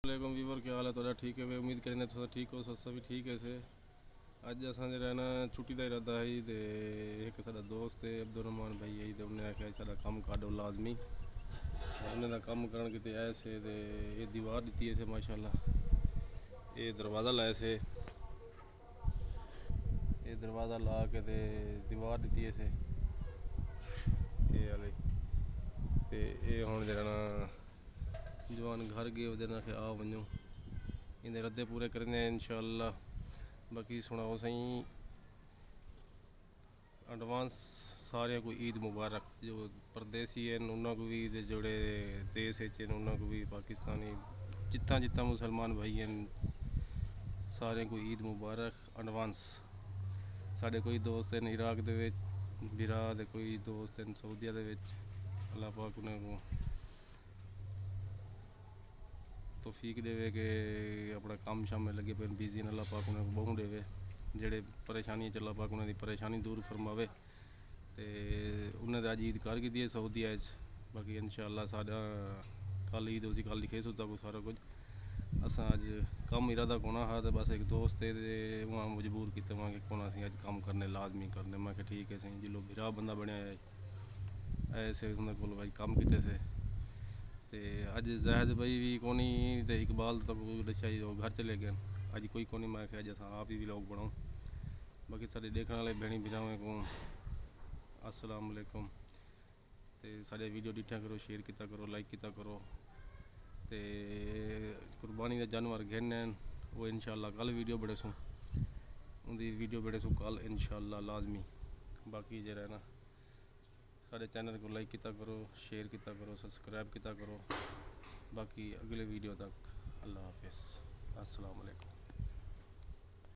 वालेकुम वीवर, क्या हाल है थोड़ा? ठीक है वे, उम्मीद करें थोड़ा ठीक हो, सस्ता भी ठीक है से। अज असांजे रहना छुट्टी का इरादा है तो एक साडा दोस्त है अब्दुल रहमान भाई है तो उन्हें आख्या साडा कम काटो लाजमी, उन्हें कम करन किते आए से ते ये दीवार दी है से माशाल्लाह, ये दरवाज़ा लाए से, ये दरवाज़ा ला के ते दीवार दी है से ये वाले ते ये हुण जरा जवान घर गए वो आखे आ वनो इन्हें रद्दे पूरे करने इंशाअल्लाह। बाकी सुनाओ सही एडवांस सारे को ईद मुबारक, जो परदेसी हैं उन्होंने को भी ते जोड़े देश उन्होंने को भी, पाकिस्तानी जितना जितना मुसलमान भाई हैं सारे को ईद मुबारक एडवांस। साढ़े कोई दोस्त हैं इराक दे विच बिरा दे, कोई दोस्त हैं सऊदीया दे विच, अल्लाह पाक उन्हें को तौफीक देवे कि अपना काम शाम में लगे पे बिजी न, अल्लाह पाक उन्हें बहु देवे, जेड़े परेशानी च अल्लाह पाक उन्हें दी परेशानी दूर फरमावे। तो उन्हें अज ईद कर की है सऊदीया। बाकी इंशाअल्लाह साडा कल ईद उसी कल लिखे सुता को सारा कुछ असा अज कम इरादा कोना हा, तो बस एक दोस्त है वहाँ मजबूर किते वहाँ कि कौन असी अज कम करने लाजमी करने। मैं ठीक है सही जिलो बिरा बंदा बनया है ऐसे उन्हें को भाई कम किते से। तो अज जैद भाई भी कोनी तो इकबाल तो दस्या जी घर चले गए, अज कोई कोनी। मैं क्या अज अस आप ही लोग बनाओ। बाकी साढ़े देखने वाले भैनी भरावें को अस्सलाम वालेकुम। तो साढ़े वीडियो डिठा करो, शेयर किया करो, लाइक किया करो। तो कुर्बानी के जानवर गिन वो इंशाअल्लाह कल वीडियो बड़े सू, उनकी वीडियो बड़े सू कल इंशाअल्लाह लाजमी। बाकी जो है ना साढ़े चैनल को लाइक किया करो, शेयर किया करो, सब्सक्राइब किया करो। बाकी अगले वीडियो तक अल्लाह हाफिज़, अस्सलाम वालेकुम।